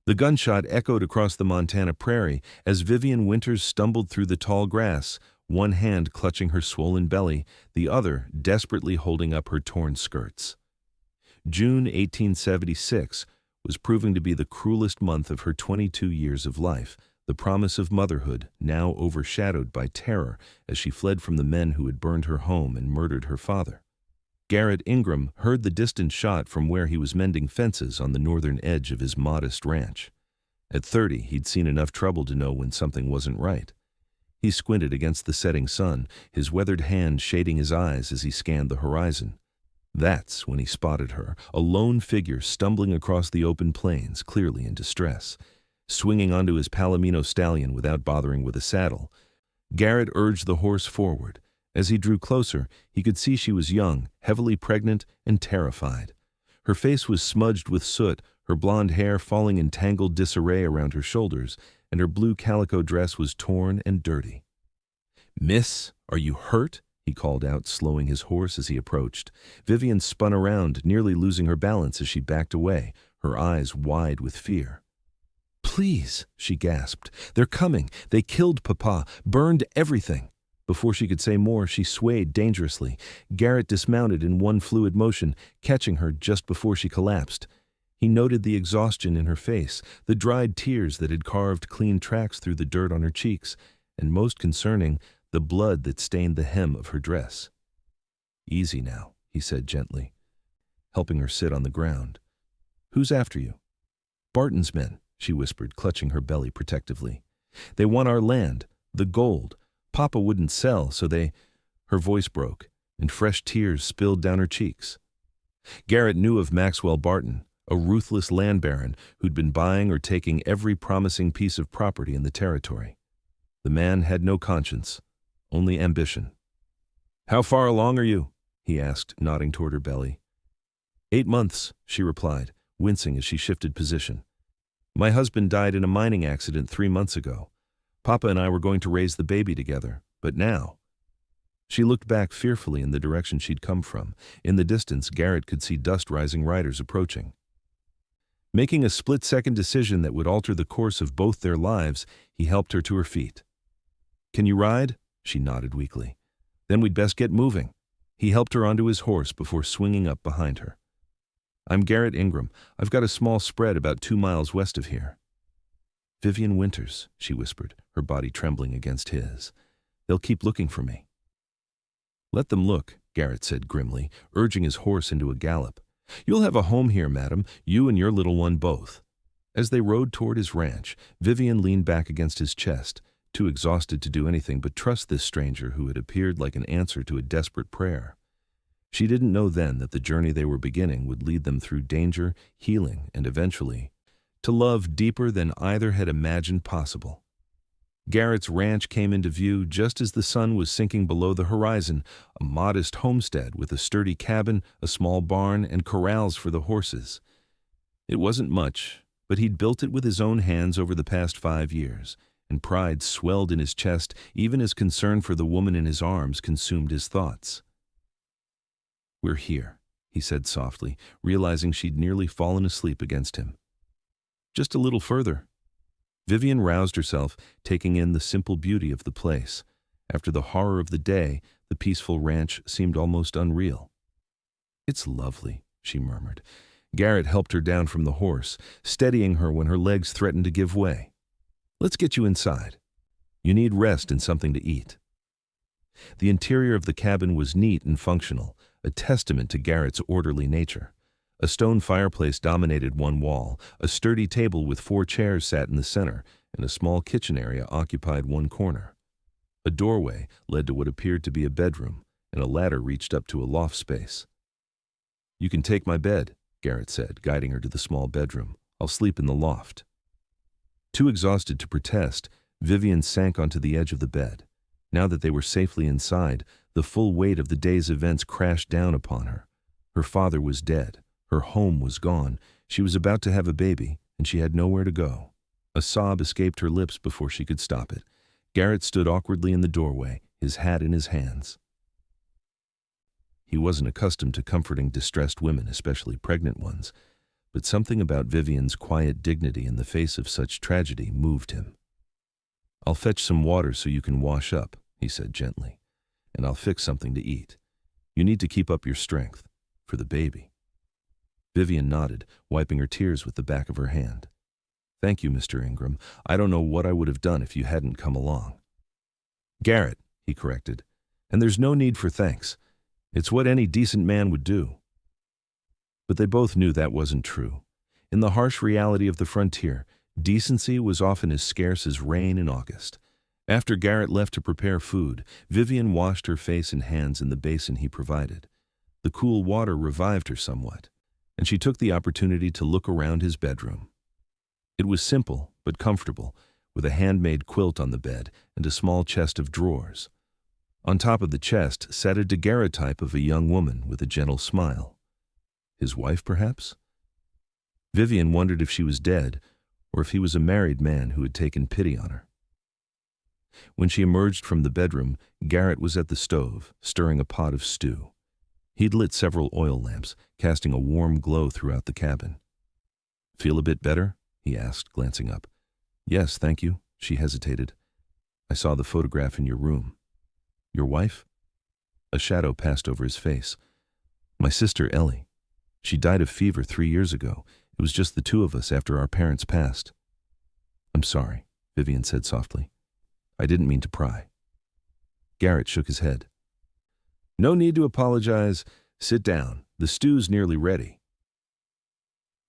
The gunshot echoed across the Montana prairie as Vivian Winters stumbled through the tall grass, one hand clutching her swollen belly, the other desperately holding up her torn skirts. June 1876 was proving to be the cruelest month of her 22 years of life, the promise of motherhood now overshadowed by terror as she fled from the men who had burned her home and murdered her father. Garrett Ingram heard the distant shot from where he was mending fences on the northern edge of his modest ranch. At 30, he'd seen enough trouble to know when something wasn't right. He squinted against the setting sun, his weathered hand shading his eyes as he scanned the horizon. That's when he spotted her, a lone figure stumbling across the open plains, clearly in distress. Swinging onto his Palomino stallion without bothering with a saddle, Garrett urged the horse forward. As he drew closer, he could see she was young, heavily pregnant, and terrified. Her face was smudged with soot, her blonde hair falling in tangled disarray around her shoulders, and her blue calico dress was torn and dirty. "Miss, are you hurt?" he called out, slowing his horse as he approached. Vivian spun around, nearly losing her balance as she backed away, her eyes wide with fear. "Please," she gasped. "They're coming. They killed Papa, burned everything." Before she could say more, she swayed dangerously. Garrett dismounted in one fluid motion, catching her just before she collapsed. He noted the exhaustion in her face, the dried tears that had carved clean tracks through the dirt on her cheeks, and most concerning, the blood that stained the hem of her dress. "Easy now," he said gently, helping her sit on the ground. "Who's after you?" "Barton's men," she whispered, clutching her belly protectively. "They want our land, the gold. Papa wouldn't sell, so they—" Her voice broke, and fresh tears spilled down her cheeks. Garrett knew of Maxwell Barton, a ruthless land baron who'd been buying or taking every promising piece of property in the territory. The man had no conscience, only ambition. "How far along are you?" he asked, nodding toward her belly. 8 months, she replied, wincing as she shifted position. "My husband died in a mining accident 3 months ago. Papa and I were going to raise the baby together, but now—" She looked back fearfully in the direction she'd come from. In the distance, Garrett could see dust-rising riders approaching. Making a split-second decision that would alter the course of both their lives, he helped her to her feet. "Can you ride?" She nodded weakly. "Then we'd best get moving." He helped her onto his horse before swinging up behind her. "I'm Garrett Ingram. I've got a small spread about 2 miles west of here." "Vivian Winters," she whispered, her body trembling against his. "They'll keep looking for me." "Let them look," Garrett said grimly, urging his horse into a gallop. "You'll have a home here, madam, you and your little one both." As they rode toward his ranch, Vivian leaned back against his chest, too exhausted to do anything but trust this stranger who had appeared like an answer to a desperate prayer. She didn't know then that the journey they were beginning would lead them through danger, healing, and eventually to love deeper than either had imagined possible. Garrett's ranch came into view just as the sun was sinking below the horizon, a modest homestead with a sturdy cabin, a small barn, and corrals for the horses. It wasn't much, but he'd built it with his own hands over the past 5 years, and pride swelled in his chest even as concern for the woman in his arms consumed his thoughts. "We're here," he said softly, realizing she'd nearly fallen asleep against him. "Just a little further." Vivian roused herself, taking in the simple beauty of the place. After the horror of the day, the peaceful ranch seemed almost unreal. "It's lovely," she murmured. Garrett helped her down from the horse, steadying her when her legs threatened to give way. "Let's get you inside. You need rest and something to eat." The interior of the cabin was neat and functional, a testament to Garrett's orderly nature. A stone fireplace dominated one wall, a sturdy table with 4 chairs sat in the center, and a small kitchen area occupied one corner. A doorway led to what appeared to be a bedroom, and a ladder reached up to a loft space. "You can take my bed," Garrett said, guiding her to the small bedroom. "I'll sleep in the loft." Too exhausted to protest, Vivian sank onto the edge of the bed. Now that they were safely inside, the full weight of the day's events crashed down upon her. Her father was dead. Her home was gone. She was about to have a baby, and she had nowhere to go. A sob escaped her lips before she could stop it. Garrett stood awkwardly in the doorway, his hat in his hands. He wasn't accustomed to comforting distressed women, especially pregnant ones, but something about Vivian's quiet dignity in the face of such tragedy moved him. "I'll fetch some water so you can wash up," he said gently, "and I'll fix something to eat. You need to keep up your strength, for the baby." Vivian nodded, wiping her tears with the back of her hand. "Thank you, Mr. Ingram. I don't know what I would have done if you hadn't come along." "Garrett," he corrected, "and there's no need for thanks. It's what any decent man would do." But they both knew that wasn't true. In the harsh reality of the frontier, decency was often as scarce as rain in August. After Garrett left to prepare food, Vivian washed her face and hands in the basin he provided. The cool water revived her somewhat, and she took the opportunity to look around his bedroom. It was simple but comfortable, with a handmade quilt on the bed and a small chest of drawers. On top of the chest sat a daguerreotype of a young woman with a gentle smile. His wife, perhaps? Vivian wondered if she was dead, or if he was a married man who had taken pity on her. When she emerged from the bedroom, Garrett was at the stove, stirring a pot of stew. He'd lit several oil lamps, casting a warm glow throughout the cabin. "Feel a bit better?" he asked, glancing up. "Yes, thank you," she hesitated. "I saw the photograph in your room." "Your wife?" A shadow passed over his face. "My sister, Ellie. She died of fever 3 years ago. It was just the two of us after our parents passed." "I'm sorry," Vivian said softly. "I didn't mean to pry." Garrett shook his head. "No need to apologize. Sit down. The stew's nearly ready."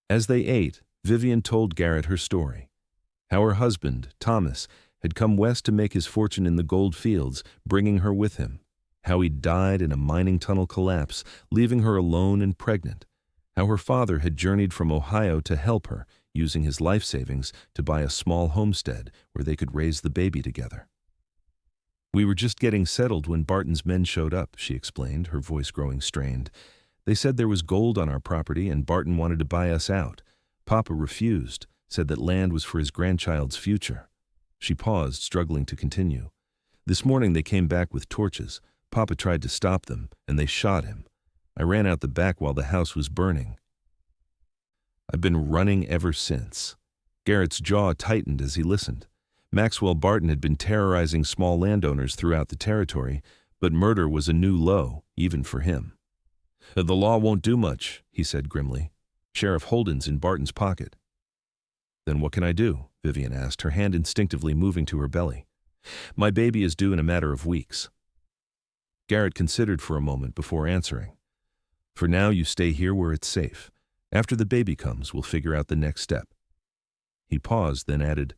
As they ate, Vivian told Garrett her story. How her husband, Thomas, had come west to make his fortune in the gold fields, bringing her with him. How he died in a mining tunnel collapse, leaving her alone and pregnant. How her father had journeyed from Ohio to help her, using his life savings to buy a small homestead where they could raise the baby together. "We were just getting settled when Barton's men showed up," she explained, her voice growing strained. "They said there was gold on our property and Barton wanted to buy us out. Papa refused, said that land was for his grandchild's future." She paused, struggling to continue. "This morning they came back with torches. Papa tried to stop them, and they shot him. I ran out the back while the house was burning. I've been running ever since." Garrett's jaw tightened as he listened. Maxwell Barton had been terrorizing small landowners throughout the territory, but murder was a new low, even for him. "The law won't do much," he said grimly. "Sheriff Holden's in Barton's pocket." "Then what can I do?" Vivian asked, her hand instinctively moving to her belly. "My baby is due in a matter of weeks." Garrett considered for a moment before answering. "For now, you stay here where it's safe. After the baby comes, we'll figure out the next step." He paused, then added,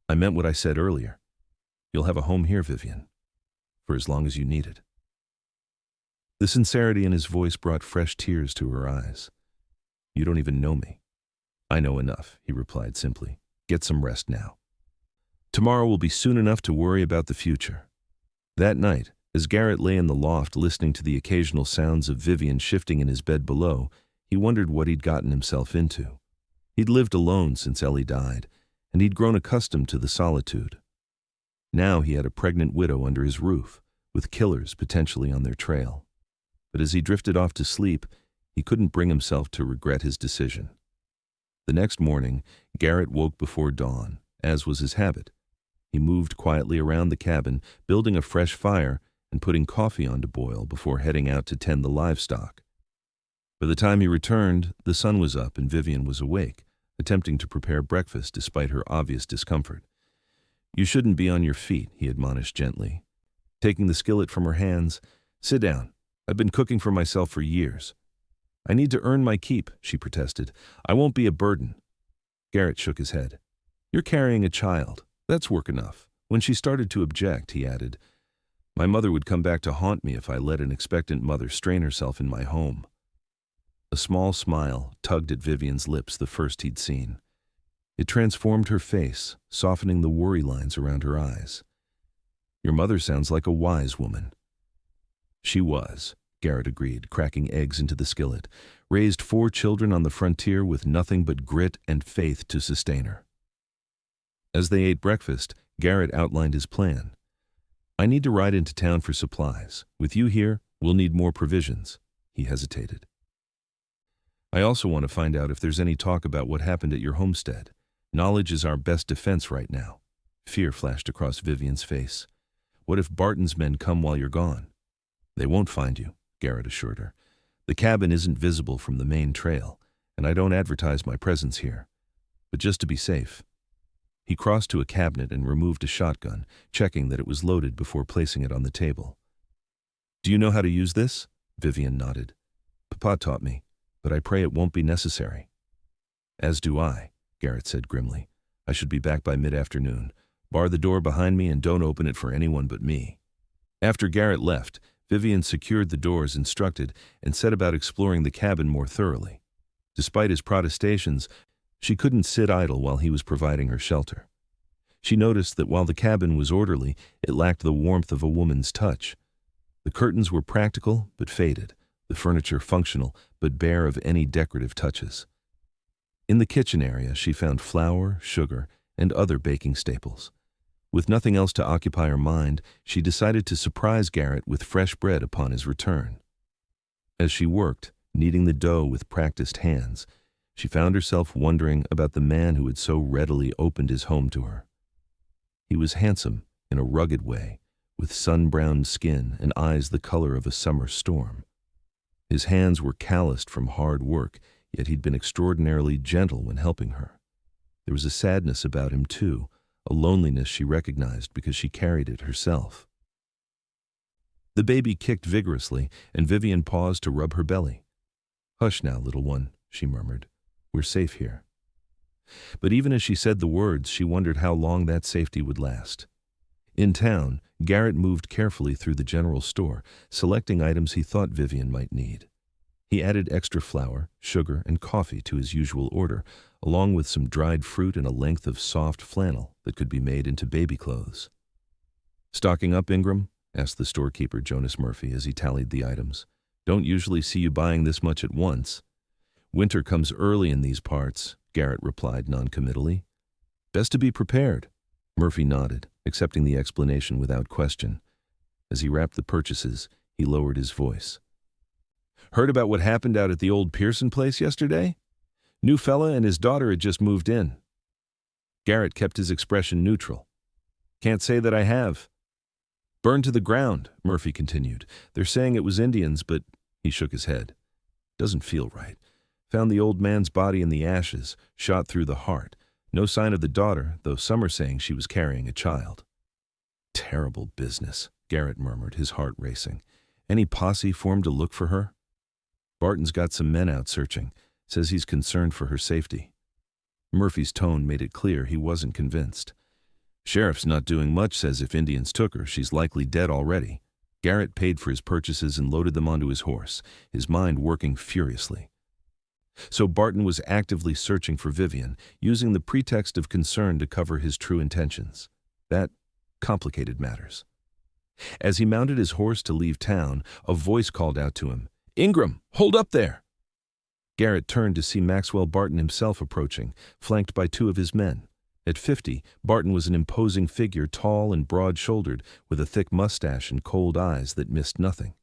"I meant what I said earlier. You'll have a home here, Vivian, for as long as you need it." The sincerity in his voice brought fresh tears to her eyes. "You don't even know me." "I know enough," he replied simply. "Get some rest now. Tomorrow will be soon enough to worry about the future." That night, as Garrett lay in the loft listening to the occasional sounds of Vivian shifting in his bed below, he wondered what he'd gotten himself into. He'd lived alone since Ellie died, and he'd grown accustomed to the solitude. Now he had a pregnant widow under his roof, with killers potentially on their trail. But as he drifted off to sleep, he couldn't bring himself to regret his decision. The next morning, Garrett woke before dawn, as was his habit. He moved quietly around the cabin, building a fresh fire and putting coffee on to boil before heading out to tend the livestock. By the time he returned, the sun was up and Vivian was awake, attempting to prepare breakfast despite her obvious discomfort. "You shouldn't be on your feet," he admonished gently. Taking the skillet from her hands, "Sit down. I've been cooking for myself for years." "I need to earn my keep," she protested. "I won't be a burden." Garrett shook his head. "You're carrying a child. That's work enough." When she started to object, he added, "My mother would come back to haunt me if I let an expectant mother strain herself in my home." A small smile tugged at Vivian's lips, the first he'd seen. It transformed her face, softening the worry lines around her eyes. "Your mother sounds like a wise woman." "She was," Garrett agreed, cracking eggs into the skillet. "Raised 4 children on the frontier with nothing but grit and faith to sustain her." As they ate breakfast, Garrett outlined his plan. "I need to ride into town for supplies. With you here, we'll need more provisions." He hesitated. I also want to find out if there's any talk about what happened at your homestead. Knowledge is our best defense right now." Fear flashed across Vivian's face. "What if Barton's men come while you're gone?" "They won't find you," Garrett assured her. "The cabin isn't visible from the main trail, and I don't advertise my presence here. But just to be safe." He crossed to a cabinet and removed a shotgun, checking that it was loaded before placing it on the table. "Do you know how to use this?" Vivian nodded. "Papa taught me, but I pray it won't be necessary." "As do I," Garrett said grimly. "I should be back by mid-afternoon. Bar the door behind me and don't open it for anyone but me." After Garrett left, Vivian secured the door as instructed and set about exploring the cabin more thoroughly. Despite his protestations, she couldn't sit idle while he was providing her shelter. She noticed that while the cabin was orderly, it lacked the warmth of a woman's touch. The curtains were practical but faded, the furniture functional but bare of any decorative touches. In the kitchen area, she found flour, sugar, and other baking staples. With nothing else to occupy her mind, she decided to surprise Garrett with fresh bread upon his return. As she worked, kneading the dough with practiced hands, she found herself wondering about the man who had so readily opened his home to her. He was handsome in a rugged way, with sun-browned skin and eyes the color of a summer storm. His hands were calloused from hard work, yet he'd been extraordinarily gentle when helping her. There was a sadness about him, too, a loneliness she recognized because she carried it herself. The baby kicked vigorously, and Vivian paused to rub her belly. "Hush now, little one," she murmured. "We're safe here." But even as she said the words, she wondered how long that safety would last. In town, Garrett moved carefully through the general store, selecting items he thought Vivian might need. He added extra flour, sugar, and coffee to his usual order, along with some dried fruit and a length of soft flannel that could be made into baby clothes. "Stocking up, Ingram?" asked the storekeeper, Jonas Murphy, as he tallied the items. "Don't usually see you buying this much at once." "Winter comes early in these parts," Garrett replied noncommittally. "Best to be prepared." Murphy nodded, accepting the explanation without question. As he wrapped the purchases, he lowered his voice. "Heard about what happened out at the old Pearson place yesterday? New fella and his daughter had just moved in." Garrett kept his expression neutral. "Can't say that I have." "Burned to the ground," Murphy continued. "They're saying it was Indians, but—" He shook his head. "Doesn't feel right. Found the old man's body in the ashes, shot through the heart. No sign of the daughter, though some are saying she was carrying a child." "Terrible business," Garrett murmured, his heart racing. "Any posse formed to look for her?" "Barton's got some men out searching. Says he's concerned for her safety." Murphy's tone made it clear he wasn't convinced. "Sheriff's not doing much, says if Indians took her, she's likely dead already." Garrett paid for his purchases and loaded them onto his horse, his mind working furiously. So Barton was actively searching for Vivian, using the pretext of concern to cover his true intentions. That complicated matters. As he mounted his horse to leave town, a voice called out to him, "Ingram, hold up there!" Garrett turned to see Maxwell Barton himself approaching, flanked by two of his men. At 50, Barton was an imposing figure, tall and broad-shouldered, with a thick mustache and cold eyes that missed nothing.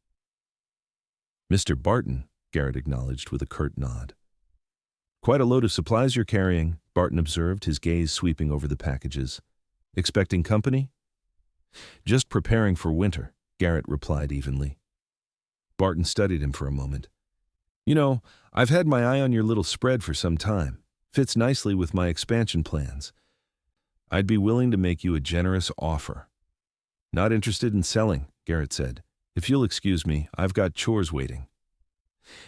"Mr. Barton," Garrett acknowledged with a curt nod. "Quite a load of supplies you're carrying," Barton observed, his gaze sweeping over the packages. "Expecting company?" "Just preparing for winter," Garrett replied evenly. Barton studied him for a moment. "You know, I've had my eye on your little spread for some time. Fits nicely with my expansion plans. I'd be willing to make you a generous offer." "Not interested in selling," Garrett said. "If you'll excuse me, I've got chores waiting."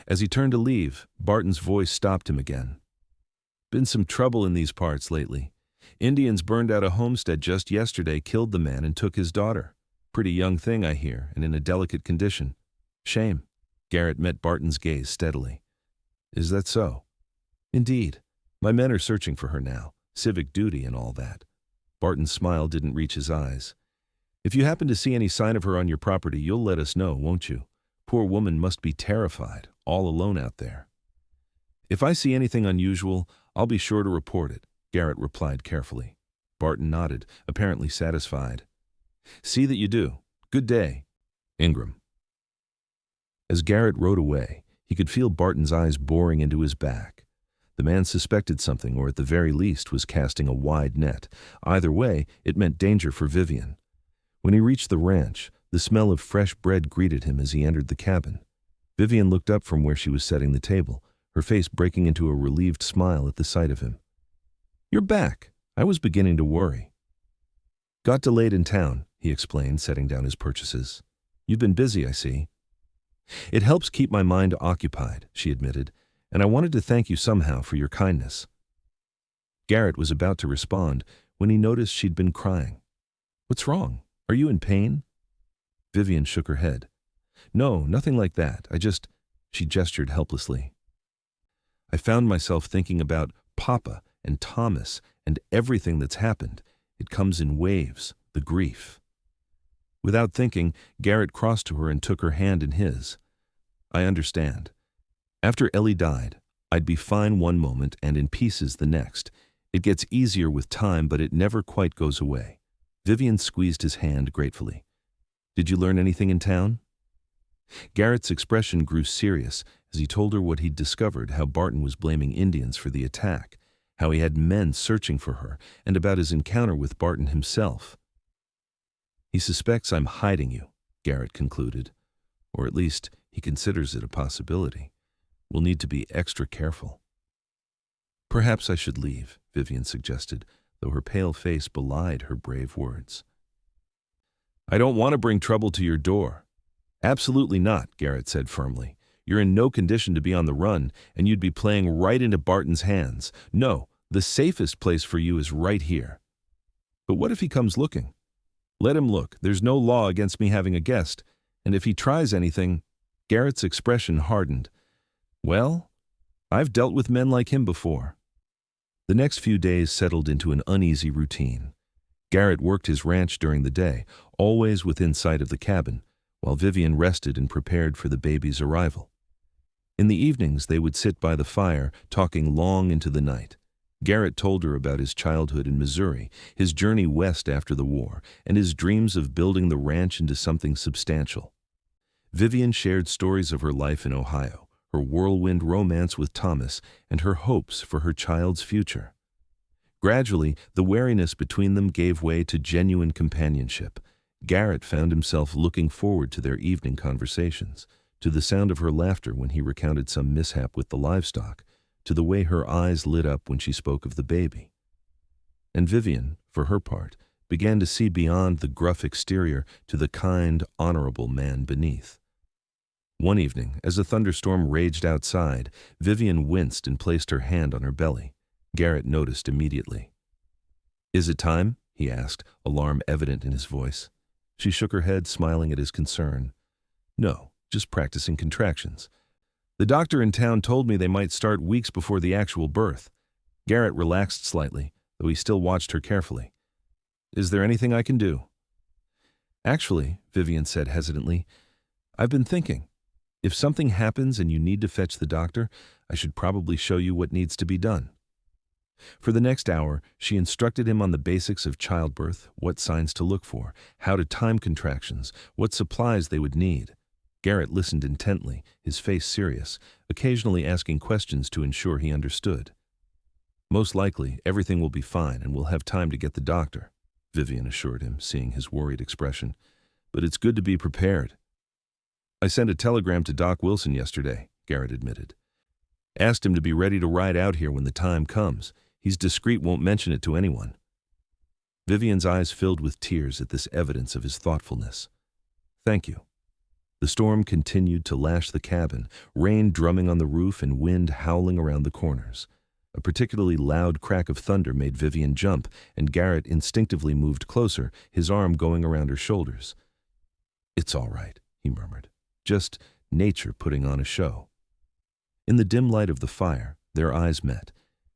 As he turned to leave, Barton's voice stopped him again. "Been some trouble in these parts lately. Indians burned out a homestead just yesterday, killed the man, and took his daughter. Pretty young thing, I hear, and in a delicate condition. Shame." Garrett met Barton's gaze steadily. "Is that so?" "Indeed. My men are searching for her now. Civic duty and all that." Barton's smile didn't reach his eyes. "If you happen to see any sign of her on your property, you'll let us know, won't you? Poor woman must be terrified, all alone out there." "If I see anything unusual, I'll be sure to report it," Garrett replied carefully. Barton nodded, apparently satisfied. "See that you do. Good day, Ingram." As Garrett rode away, He could feel Barton's eyes boring into his back. The man suspected something, or at the very least was casting a wide net. Either way, it meant danger for Vivian. When he reached the ranch, the smell of fresh bread greeted him as he entered the cabin. Vivian looked up from where she was setting the table, her face breaking into a relieved smile at the sight of him. "You're back. I was beginning to worry." "Got delayed in town," he explained, setting down his purchases. "You've been busy, I see." "It helps keep my mind occupied," she admitted, "and I wanted to thank you somehow for your kindness." Garrett was about to respond when he noticed she'd been crying. "What's wrong? Are you in pain?" Vivian shook her head. "No, nothing like that. She gestured helplessly. "I found myself thinking about Papa and Thomas and everything that's happened. It comes in waves, the grief." Without thinking, Garrett crossed to her and took her hand in his. "I understand. After Ellie died, I'd be fine one moment and in pieces the next. It gets easier with time, but it never quite goes away." Vivian squeezed his hand gratefully. "Did you learn anything in town?" Garrett's expression grew serious as he told her what he'd discovered, how Barton was blaming Indians for the attack, how he had men searching for her, and about his encounter with Barton himself. "He suspects I'm hiding you," Garrett concluded. "Or at least he considers it a possibility. We'll need to be extra careful." "Perhaps I should leave," Vivian suggested, though her pale face belied her brave words. "I don't want to bring trouble to your door." "Absolutely not," Garrett said firmly. "You're in no condition to be on the run, and you'd be playing right into Barton's hands. No, the safest place for you is right here." "But what if he comes looking?" "Let him look. There's no law against me having a guest. And if he tries anything—" Garrett's expression hardened. "Well, I've dealt with men like him before." The next few days settled into an uneasy routine. Garrett worked his ranch during the day, always within sight of the cabin, while Vivian rested and prepared for the baby's arrival. In the evenings, they would sit by the fire, talking long into the night. Garrett told her about his childhood in Missouri, his journey west after the war, and his dreams of building the ranch into something substantial. Vivian shared stories of her life in Ohio, her whirlwind romance with Thomas, and her hopes for her child's future. Gradually, the wariness between them gave way to genuine companionship. Garrett found himself looking forward to their evening conversations, to the sound of her laughter when he recounted some mishap with the livestock, to the way her eyes lit up when she spoke of the baby. And Vivian, for her part, began to see beyond the gruff exterior to the kind, honorable man beneath. One evening, as a thunderstorm raged outside, Vivian winced and placed her hand on her belly. Garrett noticed immediately. "Is it time?" he asked, alarm evident in his voice. She shook her head, smiling at his concern. "No, just practicing contractions. The doctor in town told me they might start weeks before the actual birth." Garrett relaxed slightly, though he still watched her carefully. "Is there anything I can do?" "Actually," Vivian said hesitantly, "I've been thinking. If something happens and you need to fetch the doctor, I should probably show you what needs to be done." For the next hour, she instructed him on the basics of childbirth, what signs to look for, how to time contractions, what supplies they would need. Garrett listened intently, his face serious, occasionally asking questions to ensure he understood. "Most likely, everything will be fine and we'll have time to get the doctor," Vivian assured him, seeing his worried expression. "But it's good to be prepared." "I sent a telegram to Doc Wilson yesterday," Garrett admitted. "Asked him to be ready to ride out here when the time comes. He's discreet, won't mention it to anyone." Vivian's eyes filled with tears at this evidence of his thoughtfulness. "Thank you." The storm continued to lash the cabin, rain drumming on the roof and wind howling around the corners. A particularly loud crack of thunder made Vivian jump, and Garrett instinctively moved closer, his arm going around her shoulders. "It's all right," he murmured. "Just nature putting on a show." In the dim light of the fire, their eyes met,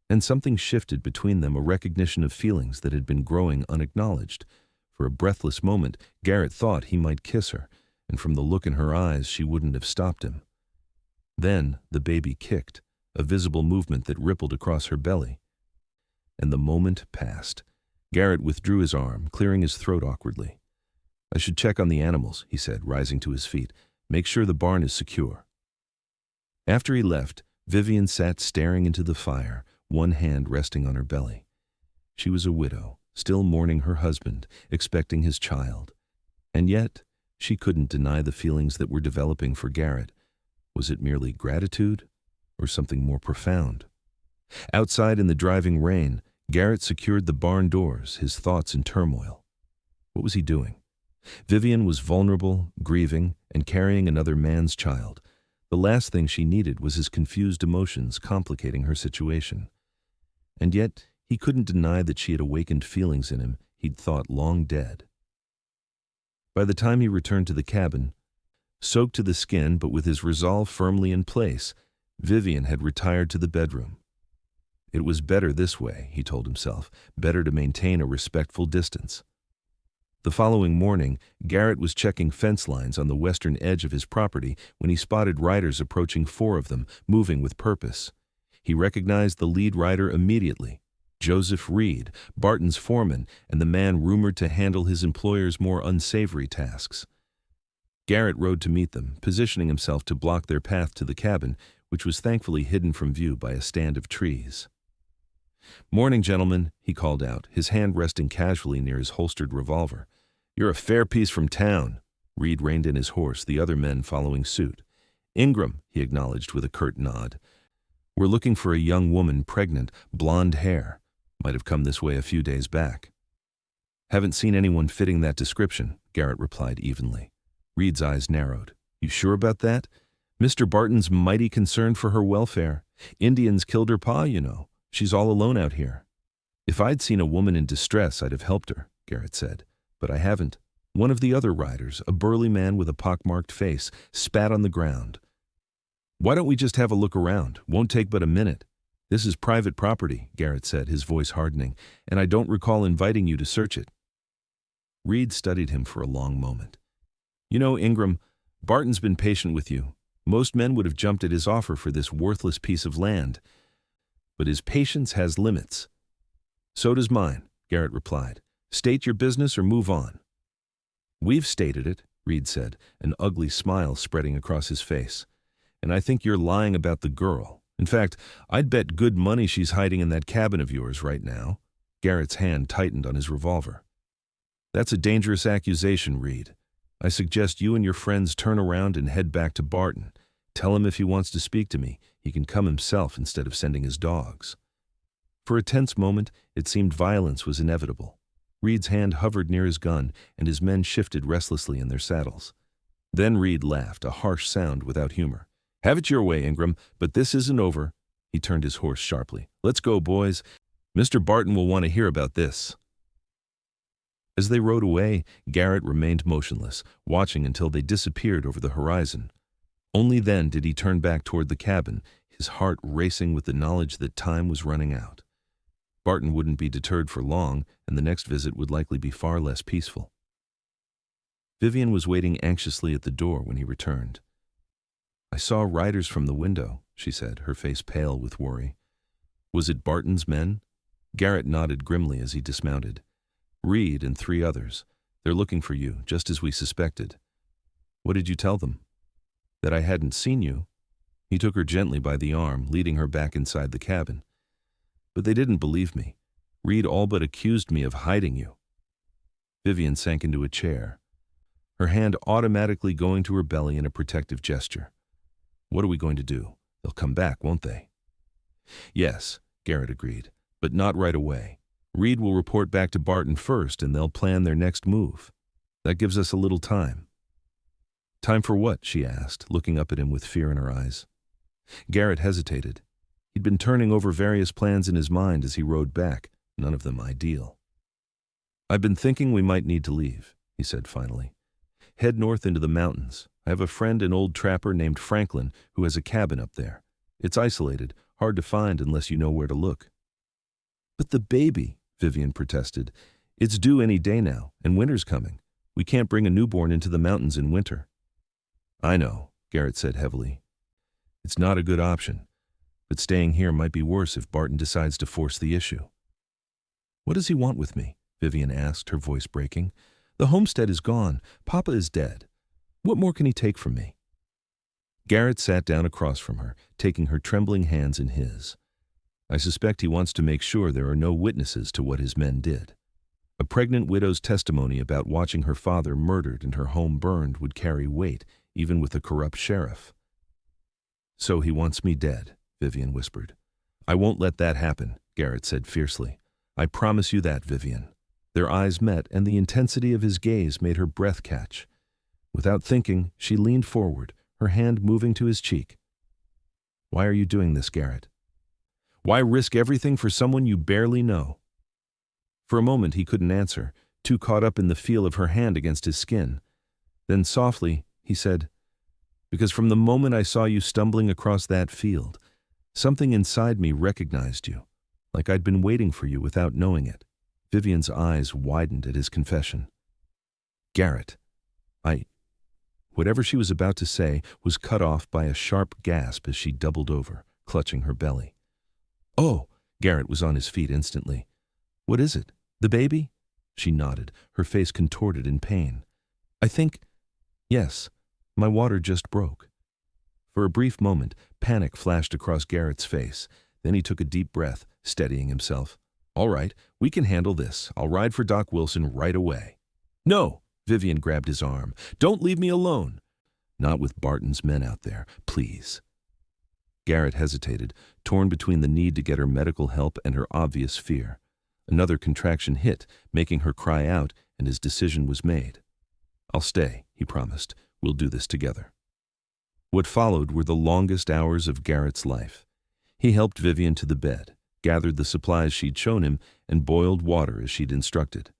and something shifted between them, a recognition of feelings that had been growing unacknowledged. For a breathless moment, Garrett thought he might kiss her, and from the look in her eyes, she wouldn't have stopped him. Then the baby kicked, a visible movement that rippled across her belly. And the moment passed. Garrett withdrew his arm, clearing his throat awkwardly. "I should check on the animals," he said, rising to his feet. "Make sure the barn is secure." After he left, Vivian sat staring into the fire, one hand resting on her belly. She was a widow, still mourning her husband, expecting his child. And yet, she couldn't deny the feelings that were developing for Garrett. Was it merely gratitude, or something more profound? Outside in the driving rain, Garrett secured the barn doors, his thoughts in turmoil. What was he doing? Vivian was vulnerable, grieving, and carrying another man's child. The last thing she needed was his confused emotions complicating her situation. And yet, he couldn't deny that she had awakened feelings in him he'd thought long dead. By the time he returned to the cabin, soaked to the skin but with his resolve firmly in place, Vivian had retired to the bedroom. It was better this way, he told himself, better to maintain a respectful distance. The following morning, Garrett was checking fence lines on the western edge of his property when he spotted riders approaching, 4 of them, moving with purpose. He recognized the lead rider immediately, Joseph Reed, Barton's foreman, and the man rumored to handle his employer's more unsavory tasks. Garrett rode to meet them, positioning himself to block their path to the cabin, which was thankfully hidden from view by a stand of trees. "Morning, gentlemen," he called out, his hand resting casually near his holstered revolver. "You're a fair piece from town." Reed reined in his horse, the other men following suit. "Ingram," he acknowledged with a curt nod. "We're looking for a young woman, pregnant, blonde hair. Might have come this way a few days back." "Haven't seen anyone fitting that description," Garrett replied evenly. Reed's eyes narrowed. "You sure about that? Mr. Barton's mighty concerned for her welfare. Indians killed her pa, you know. She's all alone out here." "If I'd seen a woman in distress, I'd have helped her," Garrett said. "But I haven't." One of the other riders, a burly man with a pockmarked face, spat on the ground. "Why don't we just have a look around? Won't take but a minute." "This is private property," Garrett said, his voice hardening, "and I don't recall inviting you to search it." Reed studied him for a long moment. "You know, Ingram, Barton's been patient with you. Most men would have jumped at his offer for this worthless piece of land. But his patience has limits." "So does mine," Garrett replied. "State your business or move on." "We've stated it," Reed said, an ugly smile spreading across his face. "And I think you're lying about the girl. In fact, I'd bet good money she's hiding in that cabin of yours right now." Garrett's hand tightened on his revolver. "That's a dangerous accusation, Reed. I suggest you and your friends turn around and head back to Barton. Tell him if he wants to speak to me, he can come himself instead of sending his dogs." For a tense moment, it seemed violence was inevitable. Reed's hand hovered near his gun, and his men shifted restlessly in their saddles. Then Reed laughed, a harsh sound without humor. "Have it your way, Ingram, but this isn't over." He turned his horse sharply. "Let's go, boys. Mr. Barton will want to hear about this." As they rode away, Garrett remained motionless, watching until they disappeared over the horizon. Only then did he turn back toward the cabin, his heart racing with the knowledge that time was running out. Barton wouldn't be deterred for long, and the next visit would likely be far less peaceful. Vivian was waiting anxiously at the door when he returned. "I saw riders from the window," she said, her face pale with worry. "Was it Barton's men?" Garrett nodded grimly as he dismounted. "Reed and 3 others. They're looking for you, just as we suspected." "What did you tell them?" "That I hadn't seen you." He took her gently by the arm, leading her back inside the cabin. "But they didn't believe me. Reed all but accused me of hiding you." Vivian sank into a chair, her hand automatically going to her belly in a protective gesture. "What are we going to do? They'll come back, won't they?" "Yes," Garrett agreed, "but not right away. Reed will report back to Barton first, and they'll plan their next move. That gives us a little time." "Time for what?" she asked, looking up at him with fear in her eyes. Garrett hesitated. He'd been turning over various plans in his mind as he rode back, none of them ideal. "I've been thinking we might need to leave," he said finally. "Head north into the mountains. I have a friend, an old trapper named Franklin, who has a cabin up there. It's isolated, hard to find unless you know where to look." "But the baby," Vivian protested. "It's due any day now, and winter's coming. We can't bring a newborn into the mountains in winter." "I know," Garrett said heavily. "It's not a good option, but staying here might be worse if Barton decides to force the issue." "What does he want with me?" Vivian asked, her voice breaking. "The homestead is gone. Papa is dead. What more can he take from me?" Garrett sat down across from her, taking her trembling hands in his. I suspect he wants to make sure there are no witnesses to what his men did. A pregnant widow's testimony about watching her father murdered and her home burned would carry weight, even with a corrupt sheriff. So he wants me dead, Vivian whispered. I won't let that happen, Garrett said fiercely. I promise you that, Vivian. Their eyes met, and the intensity of his gaze made her breath catch. Without thinking, she leaned forward, her hand moving to his cheek. Why are you doing this, Garrett? Why risk everything for someone you barely know? For a moment he couldn't answer, too caught up in the feel of her hand against his skin. Then softly, he said, Because from the moment I saw you stumbling across that field, something inside me recognized you, like I'd been waiting for you without knowing it. Vivian's eyes widened at his confession. Garrett, Whatever she was about to say was cut off by a sharp gasp as she doubled over, clutching her belly. Oh, Garrett was on his feet instantly. What is it? The baby? She nodded, her face contorted in pain. I think, yes, my water just broke. For a brief moment, panic flashed across Garrett's face. Then he took a deep breath, steadying himself. All right, we can handle this. I'll ride for Doc Wilson right away. No! Vivian grabbed his arm. Don't leave me alone. Not with Barton's men out there, please. Garrett hesitated, torn between the need to get her medical help and her obvious fear. Another contraction hit, making her cry out, and his decision was made. I'll stay, he promised. We'll do this together. What followed were the longest hours of Garrett's life. He helped Vivian to the bed, gathered the supplies she'd shown him, and boiled water as she'd instructed.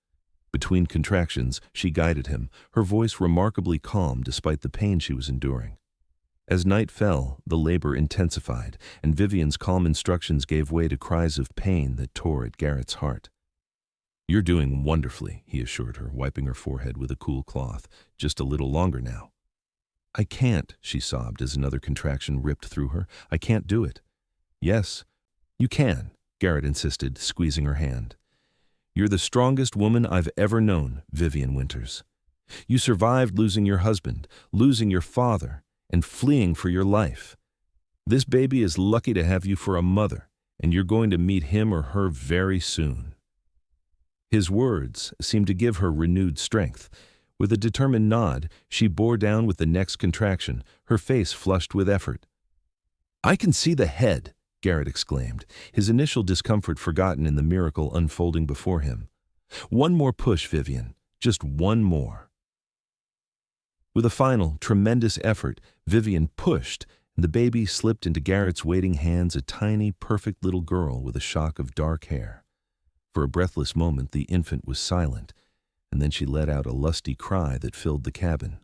Between contractions, she guided him, her voice remarkably calm despite the pain she was enduring. As night fell, the labor intensified, and Vivian's calm instructions gave way to cries of pain that tore at Garrett's heart. You're doing wonderfully, he assured her, wiping her forehead with a cool cloth. Just a little longer now. I can't, she sobbed as another contraction ripped through her. I can't do it. Yes, you can, Garrett insisted, squeezing her hand. You're the strongest woman I've ever known, Vivian Winters. You survived losing your husband, losing your father, and fleeing for your life. This baby is lucky to have you for a mother, and you're going to meet him or her very soon. His words seemed to give her renewed strength. With a determined nod, she bore down with the next contraction, her face flushed with effort. I can see the head, Garrett exclaimed, his initial discomfort forgotten in the miracle unfolding before him. One more push, Vivian. Just one more. With a final, tremendous effort, Vivian pushed, and the baby slipped into Garrett's waiting hands, a tiny, perfect little girl with a shock of dark hair. For a breathless moment, the infant was silent, and then she let out a lusty cry that filled the cabin.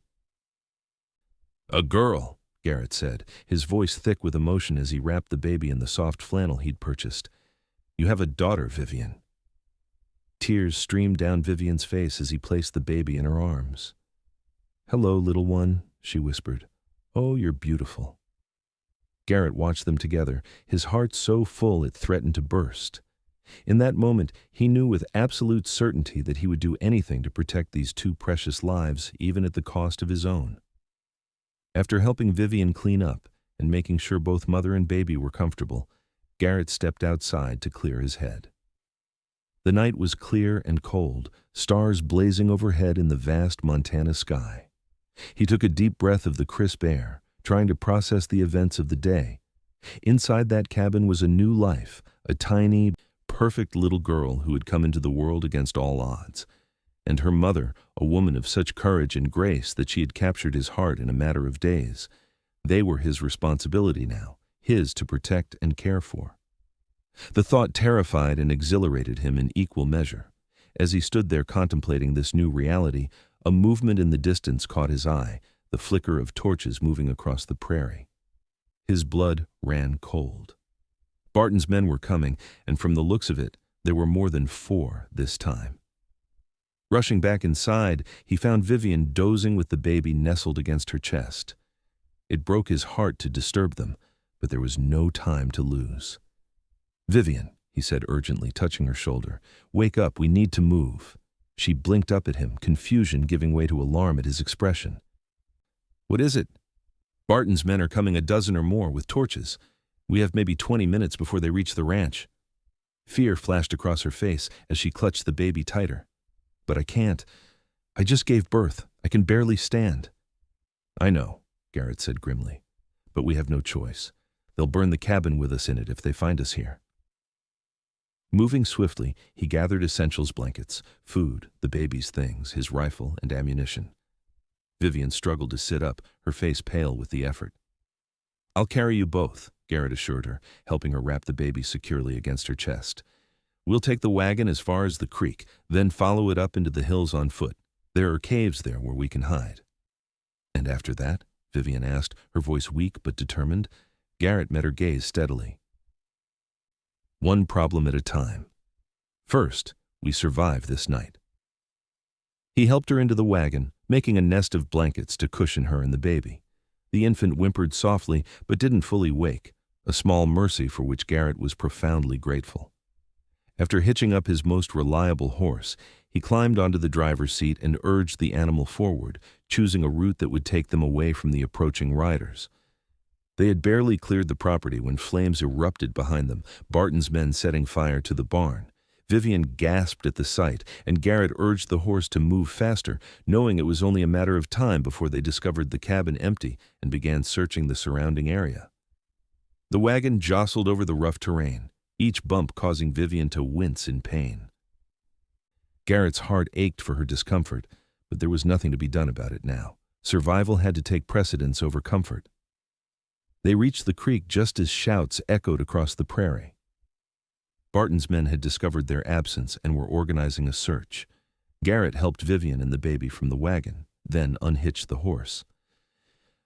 A girl, Garrett said, his voice thick with emotion as he wrapped the baby in the soft flannel he'd purchased. You have a daughter, Vivian. Tears streamed down Vivian's face as he placed the baby in her arms. Hello, little one, she whispered. Oh, you're beautiful. Garrett watched them together, his heart so full it threatened to burst. In that moment, he knew with absolute certainty that he would do anything to protect these two precious lives, even at the cost of his own. After helping Vivian clean up and making sure both mother and baby were comfortable, Garrett stepped outside to clear his head. The night was clear and cold, stars blazing overhead in the vast Montana sky. He took a deep breath of the crisp air, trying to process the events of the day. Inside that cabin was a new life, a tiny, perfect little girl who had come into the world against all odds. And her mother, a woman of such courage and grace that she had captured his heart in a matter of days. They were his responsibility now, his to protect and care for. The thought terrified and exhilarated him in equal measure. As he stood there contemplating this new reality, a movement in the distance caught his eye, the flicker of torches moving across the prairie. His blood ran cold. Barton's men were coming, and from the looks of it, there were more than 4 this time. Rushing back inside, he found Vivian dozing with the baby nestled against her chest. It broke his heart to disturb them, but there was no time to lose. Vivian, he said urgently, touching her shoulder, wake up, we need to move. She blinked up at him, confusion giving way to alarm at his expression. What is it? Barton's men are coming, a dozen or more, with torches. We have maybe 20 minutes before they reach the ranch. Fear flashed across her face as she clutched the baby tighter. But I can't. I just gave birth. I can barely stand. I know, Garrett said grimly, but we have no choice. They'll burn the cabin with us in it if they find us here. Moving swiftly, he gathered essentials: blankets, food, the baby's things, his rifle, and ammunition. Vivian struggled to sit up, her face pale with the effort. I'll carry you both, Garrett assured her, helping her wrap the baby securely against her chest. We'll take the wagon as far as the creek, then follow it up into the hills on foot. There are caves there where we can hide. And after that? Vivian asked, her voice weak but determined. Garrett met her gaze steadily. One problem at a time. First, we survive this night. He helped her into the wagon, making a nest of blankets to cushion her and the baby. The infant whimpered softly but didn't fully wake, a small mercy for which Garrett was profoundly grateful. After hitching up his most reliable horse, he climbed onto the driver's seat and urged the animal forward, choosing a route that would take them away from the approaching riders. They had barely cleared the property when flames erupted behind them, Barton's men setting fire to the barn. Vivian gasped at the sight, and Garrett urged the horse to move faster, knowing it was only a matter of time before they discovered the cabin empty and began searching the surrounding area. The wagon jostled over the rough terrain, each bump causing Vivian to wince in pain. Garrett's heart ached for her discomfort, but there was nothing to be done about it now. Survival had to take precedence over comfort. They reached the creek just as shouts echoed across the prairie. Barton's men had discovered their absence and were organizing a search. Garrett helped Vivian and the baby from the wagon, then unhitched the horse.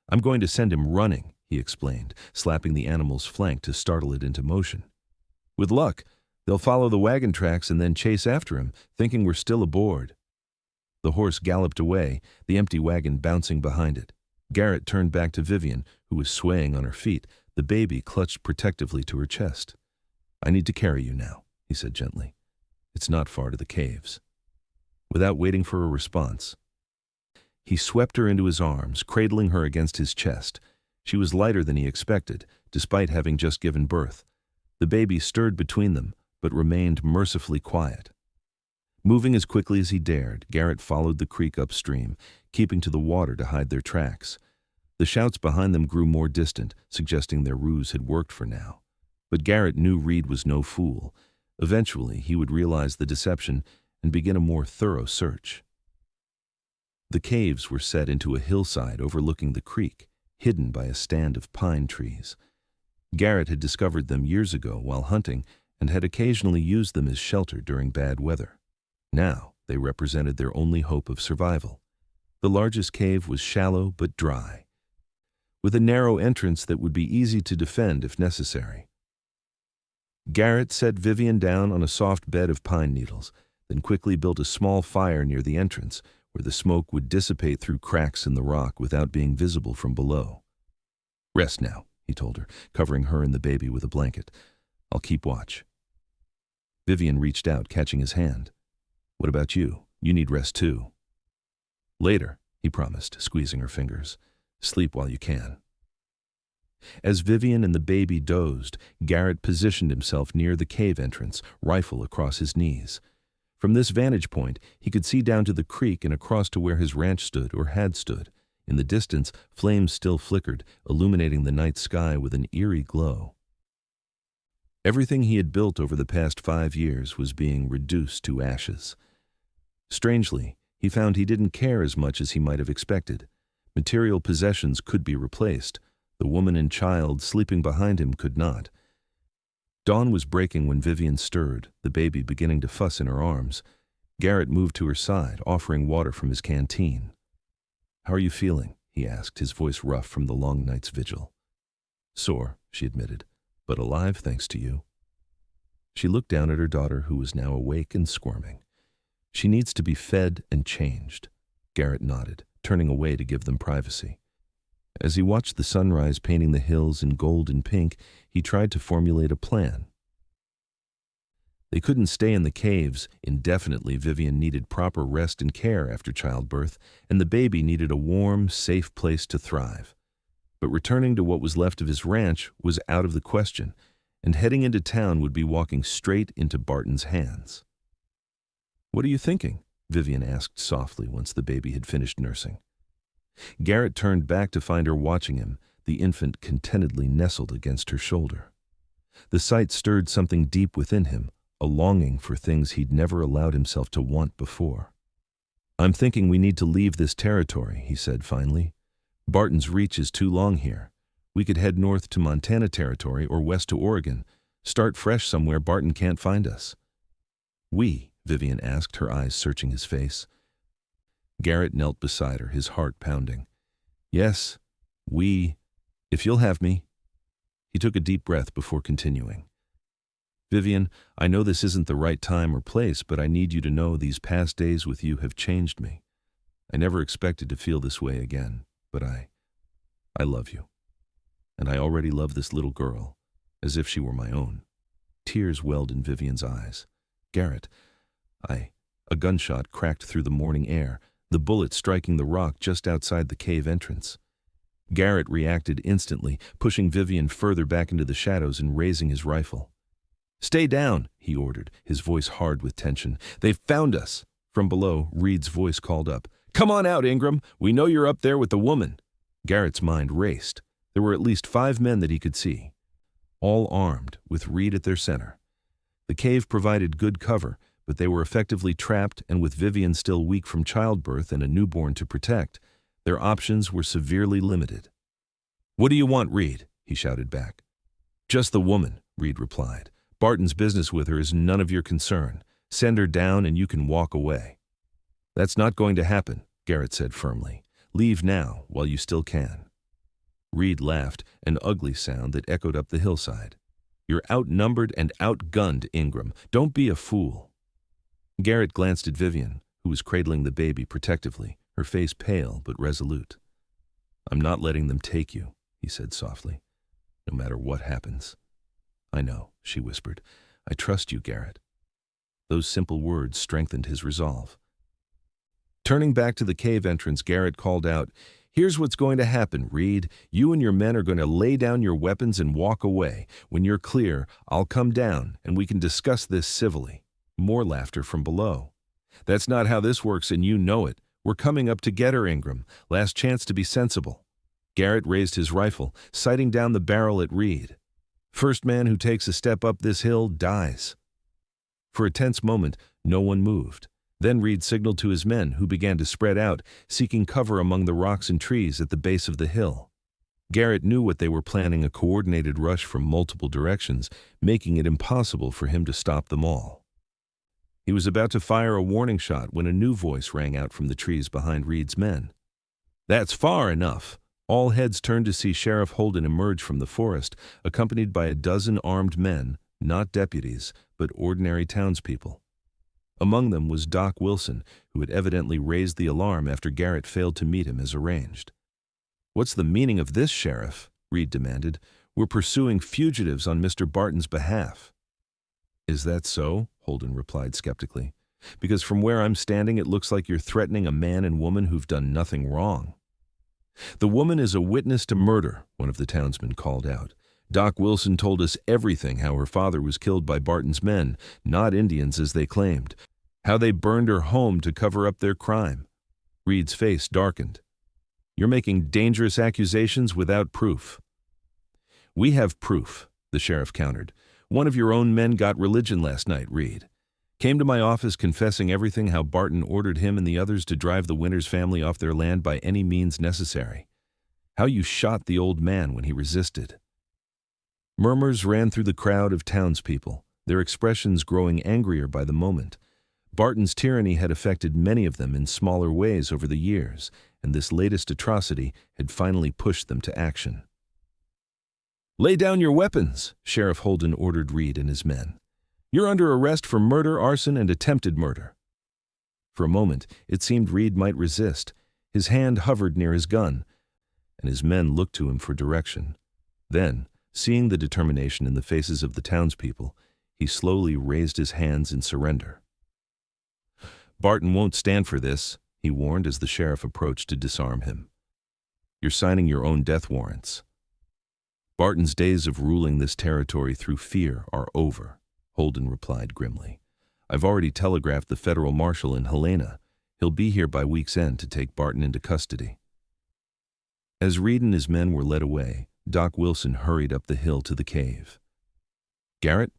I'm going to send him running, he explained, slapping the animal's flank to startle it into motion. With luck, they'll follow the wagon tracks and then chase after him, thinking we're still aboard. The horse galloped away, the empty wagon bouncing behind it. Garrett turned back to Vivian, who was swaying on her feet, the baby clutched protectively to her chest. I need to carry you now, he said gently. It's not far to the caves. Without waiting for a response, he swept her into his arms, cradling her against his chest. She was lighter than he expected, despite having just given birth. The baby stirred between them, but remained mercifully quiet. Moving as quickly as he dared, Garrett followed the creek upstream, keeping to the water to hide their tracks. The shouts behind them grew more distant, suggesting their ruse had worked for now. But Garrett knew Reed was no fool. Eventually, he would realize the deception and begin a more thorough search. The caves were set into a hillside overlooking the creek, hidden by a stand of pine trees. Garrett had discovered them years ago while hunting and had occasionally used them as shelter during bad weather. Now, they represented their only hope of survival. The largest cave was shallow but dry, with a narrow entrance that would be easy to defend if necessary. Garrett set Vivian down on a soft bed of pine needles, then quickly built a small fire near the entrance, where the smoke would dissipate through cracks in the rock without being visible from below. Rest now, he told her, covering her and the baby with a blanket. I'll keep watch. Vivian reached out, catching his hand. What about you? You need rest too. Later, he promised, squeezing her fingers. Sleep while you can. As Vivian and the baby dozed, Garrett positioned himself near the cave entrance, rifle across his knees. From this vantage point, he could see down to the creek and across to where his ranch stood or had stood. In the distance, flames still flickered, illuminating the night sky with an eerie glow. Everything he had built over the past 5 years was being reduced to ashes. Strangely, he found he didn't care as much as he might have expected. Material possessions could be replaced. The woman and child sleeping behind him could not. Dawn was breaking when Vivian stirred, the baby beginning to fuss in her arms. Garrett moved to her side, offering water from his canteen. How are you feeling? He asked, his voice rough from the long night's vigil. Sore, she admitted, but alive thanks to you. She looked down at her daughter, who was now awake and squirming. She needs to be fed and changed. Garrett nodded, turning away to give them privacy. As he watched the sunrise painting the hills in gold and pink, he tried to formulate a plan. They couldn't stay in the caves indefinitely. Vivian needed proper rest and care after childbirth, and the baby needed a warm, safe place to thrive. But returning to what was left of his ranch was out of the question, and heading into town would be walking straight into Barton's hands. "What are you thinking?" Vivian asked softly once the baby had finished nursing. Garrett turned back to find her watching him, the infant contentedly nestled against her shoulder. The sight stirred something deep within him, a longing for things he'd never allowed himself to want before. "I'm thinking we need to leave this territory," he said finally. "Barton's reach is too long here. We could head north to Montana territory or west to Oregon, start fresh somewhere Barton can't find us." "We?" Vivian asked, her eyes searching his face. Garrett knelt beside her, his heart pounding. "Yes, we, if you'll have me." He took a deep breath before continuing. "Vivian, I know this isn't the right time or place, but I need you to know these past days with you have changed me. I never expected to feel this way again, but I love you. And I already love this little girl, as if she were my own." Tears welled in Vivian's eyes. "Garrett, A gunshot cracked through the morning air, the bullet striking the rock just outside the cave entrance. Garrett reacted instantly, pushing Vivian further back into the shadows and raising his rifle. "Stay down," he ordered, his voice hard with tension. "They've found us." From below, Reed's voice called up. "Come on out, Ingram. We know you're up there with the woman." Garrett's mind raced. There were at least 5 men that he could see, all armed, with Reed at their center. The cave provided good cover, but they were effectively trapped, and with Vivian still weak from childbirth and a newborn to protect, their options were severely limited. "What do you want, Reed?" he shouted back. "Just the woman," Reed replied. "Barton's business with her is none of your concern. Send her down and you can walk away." "That's not going to happen," Garrett said firmly. "Leave now, while you still can." Reed laughed, an ugly sound that echoed up the hillside. "You're outnumbered and outgunned, Ingram. Don't be a fool." Garrett glanced at Vivian, who was cradling the baby protectively, her face pale but resolute. "I'm not letting them take you," he said softly, "no matter what happens." "I know," she whispered. "I trust you, Garrett." Those simple words strengthened his resolve. Turning back to the cave entrance, Garrett called out, "Here's what's going to happen, Reed. You and your men are going to lay down your weapons and walk away. When you're clear, I'll come down and we can discuss this civilly." More laughter from below. "That's not how this works, and you know it. We're coming up to get her, Ingram. Last chance to be sensible." Garrett raised his rifle, sighting down the barrel at Reed. "First man who takes a step up this hill dies." For a tense moment, no one moved. Then Reed signaled to his men, who began to spread out, seeking cover among the rocks and trees at the base of the hill. Garrett knew what they were planning, a coordinated rush from multiple directions, making it impossible for him to stop them all. He was about to fire a warning shot when a new voice rang out from the trees behind Reed's men. "That's far enough." All heads turned to see Sheriff Holden emerge from the forest, accompanied by a dozen armed men, not deputies, but ordinary townspeople. Among them was Doc Wilson, who had evidently raised the alarm after Garrett failed to meet him as arranged. "What's the meaning of this, Sheriff?" Reed demanded. "We're pursuing fugitives on Mr. Barton's behalf." "Is that so?" Holden replied skeptically. "Because from where I'm standing, it looks like you're threatening a man and woman who've done nothing wrong." "The woman is a witness to murder," one of the townsmen called out. "Doc Wilson told us everything, how her father was killed by Barton's men, not Indians as they claimed, how they burned her home to cover up their crime." Reed's face darkened. "You're making dangerous accusations without proof." "We have proof," the sheriff countered. "One of your own men got religion last night, Reed. Came to my office confessing everything, how Barton ordered him and the others to drive the Winters family off their land by any means necessary. How you shot the old man when he resisted." Murmurs ran through the crowd of townspeople, their expressions growing angrier by the moment. Barton's tyranny had affected many of them in smaller ways over the years, and this latest atrocity had finally pushed them to action. "Lay down your weapons," Sheriff Holden ordered Reed and his men. "You're under arrest for murder, arson, and attempted murder." For a moment, it seemed Reed might resist. His hand hovered near his gun, and his men looked to him for direction. Then, seeing the determination in the faces of the townspeople, he slowly raised his hands in surrender. "Barton won't stand for this," he warned as the sheriff approached to disarm him. You're signing your own death warrants. Barton's days of ruling this territory through fear are over, Holden replied grimly. I've already telegraphed the federal marshal in Helena. He'll be here by week's end to take Barton into custody. As Reed and his men were led away, Doc Wilson hurried up the hill to the cave. Garrett,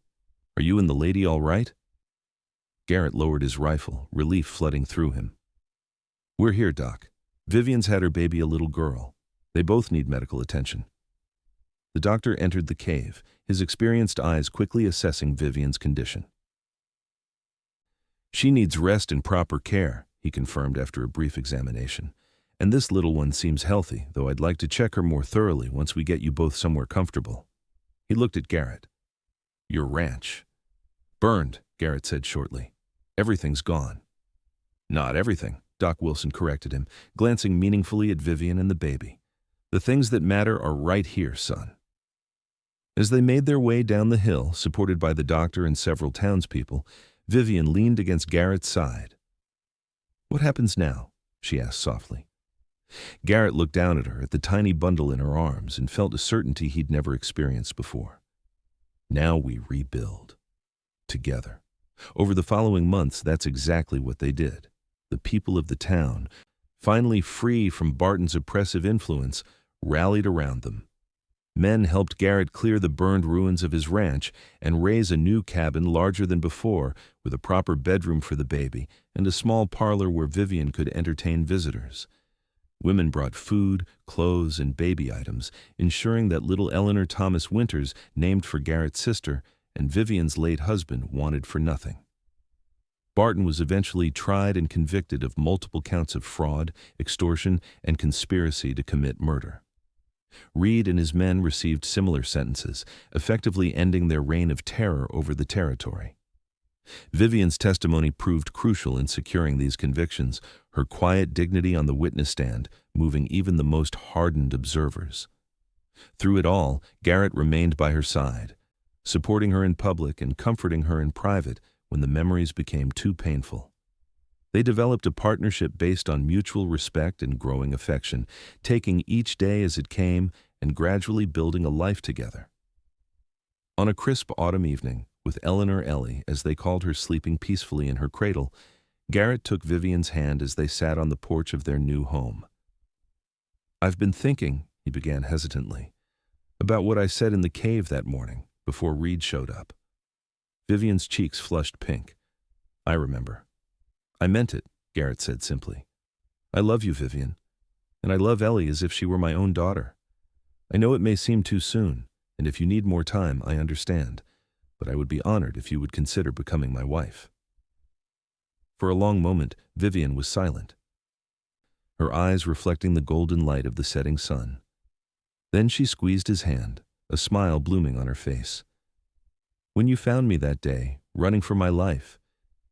are you and the lady all right? Garrett lowered his rifle, relief flooding through him. We're here, Doc. Vivian's had her baby, a little girl. They both need medical attention. The doctor entered the cave, his experienced eyes quickly assessing Vivian's condition. She needs rest and proper care, he confirmed after a brief examination. And this little one seems healthy, though I'd like to check her more thoroughly once we get you both somewhere comfortable. He looked at Garrett. Your ranch. Burned, Garrett said shortly. Everything's gone. Not everything, Doc Wilson corrected him, glancing meaningfully at Vivian and the baby. The things that matter are right here, son. As they made their way down the hill, supported by the doctor and several townspeople, Vivian leaned against Garrett's side. What happens now? She asked softly. Garrett looked down at her, at the tiny bundle in her arms, and felt a certainty he'd never experienced before. Now we rebuild. Together. Over the following months, that's exactly what they did. The people of the town, finally free from Barton's oppressive influence, rallied around them. Men helped Garrett clear the burned ruins of his ranch and raise a new cabin larger than before, with a proper bedroom for the baby and a small parlor where Vivian could entertain visitors. Women brought food, clothes, and baby items, ensuring that little Eleanor Thomas Winters, named for Garrett's sister, and Vivian's late husband, wanted for nothing. Barton was eventually tried and convicted of multiple counts of fraud, extortion, and conspiracy to commit murder. Reed and his men received similar sentences, effectively ending their reign of terror over the territory. Vivian's testimony proved crucial in securing these convictions, her quiet dignity on the witness stand moving even the most hardened observers. Through it all, Garrett remained by her side, supporting her in public and comforting her in private when the memories became too painful. They developed a partnership based on mutual respect and growing affection, taking each day as it came and gradually building a life together. On a crisp autumn evening, with Eleanor Ellie, as they called her, sleeping peacefully in her cradle, Garrett took Vivian's hand as they sat on the porch of their new home. I've been thinking, he began hesitantly, about what I said in the cave that morning before Reed showed up. Vivian's cheeks flushed pink. I remember. I meant it, Garrett said simply. I love you, Vivian, and I love Ellie as if she were my own daughter. I know it may seem too soon, and if you need more time, I understand, but I would be honored if you would consider becoming my wife. For a long moment, Vivian was silent, her eyes reflecting the golden light of the setting sun. Then she squeezed his hand, a smile blooming on her face. When you found me that day, running for my life,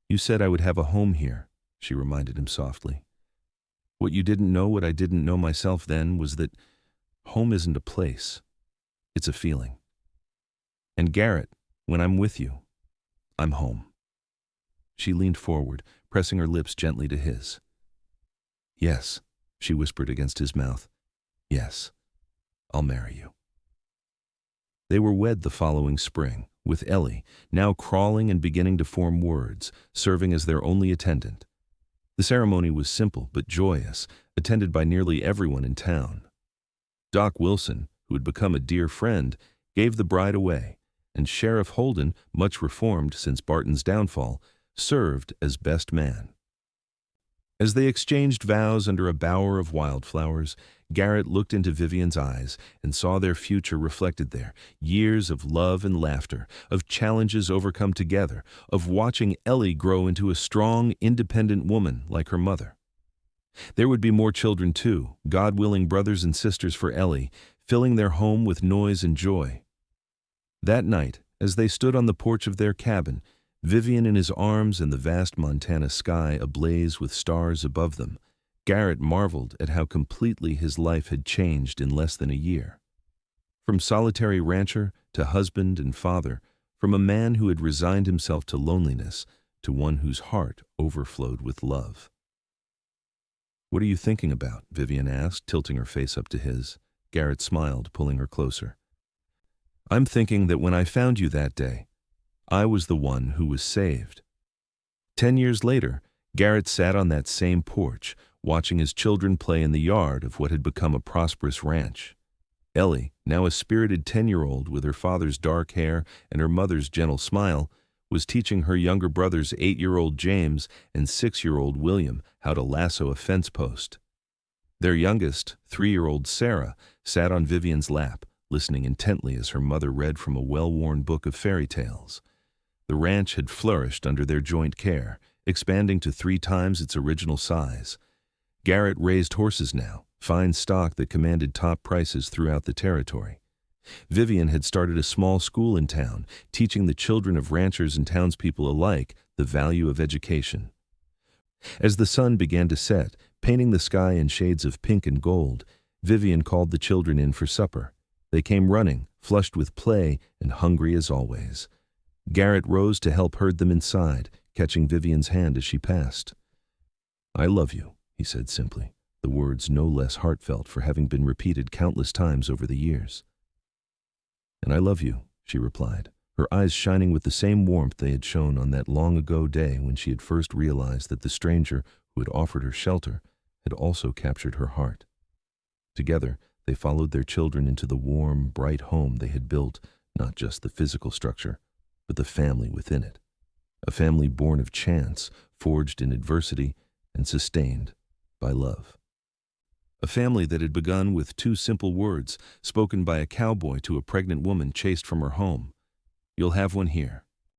you said I would have a home here, she reminded him softly. What you didn't know, what I didn't know myself then, was that home isn't a place. It's a feeling. And Garrett, when I'm with you, I'm home. She leaned forward, pressing her lips gently to his. Yes, she whispered against his mouth. Yes, I'll marry you. They were wed the following spring, with Ellie, now crawling and beginning to form words, serving as their only attendant. The ceremony was simple but joyous, attended by nearly everyone in town. Doc Wilson, who had become a dear friend, gave the bride away, and Sheriff Holden, much reformed since Barton's downfall, served as best man. As they exchanged vows under a bower of wildflowers, Garrett looked into Vivian's eyes and saw their future reflected there, years of love and laughter, of challenges overcome together, of watching Ellie grow into a strong, independent woman like her mother. There would be more children too, God-willing brothers and sisters for Ellie, filling their home with noise and joy. That night, as they stood on the porch of their cabin, Vivian in his arms and the vast Montana sky ablaze with stars above them, Garrett marveled at how completely his life had changed in less than a year. From solitary rancher to husband and father, from a man who had resigned himself to loneliness to one whose heart overflowed with love. What are you thinking about? Vivian asked, tilting her face up to his. Garrett smiled, pulling her closer. I'm thinking that when I found you that day, I was the one who was saved. 10 years later, Garrett sat on that same porch, watching his children play in the yard of what had become a prosperous ranch. Ellie, now a spirited 10-year-old with her father's dark hair and her mother's gentle smile, was teaching her younger brothers 8-year-old James and 6-year-old William how to lasso a fence post. Their youngest, 3-year-old Sarah, sat on Vivian's lap, listening intently as her mother read from a well-worn book of fairy tales. The ranch had flourished under their joint care, expanding to 3 times its original size. Garrett raised horses now, fine stock that commanded top prices throughout the territory. Vivian had started a small school in town, teaching the children of ranchers and townspeople alike the value of education. As the sun began to set, painting the sky in shades of pink and gold, Vivian called the children in for supper. They came running, flushed with play and hungry as always. Garrett rose to help herd them inside, catching Vivian's hand as she passed. I love you, he said simply, the words no less heartfelt for having been repeated countless times over the years. And I love you, she replied, her eyes shining with the same warmth they had shone on that long-ago day when she had first realized that the stranger who had offered her shelter had also captured her heart. Together, they followed their children into the warm, bright home they had built, not just the physical structure, but the family within it. A family born of chance, forged in adversity, and sustained by love. A family that had begun with 2 simple words spoken by a cowboy to a pregnant woman chased from her home. You'll have one here.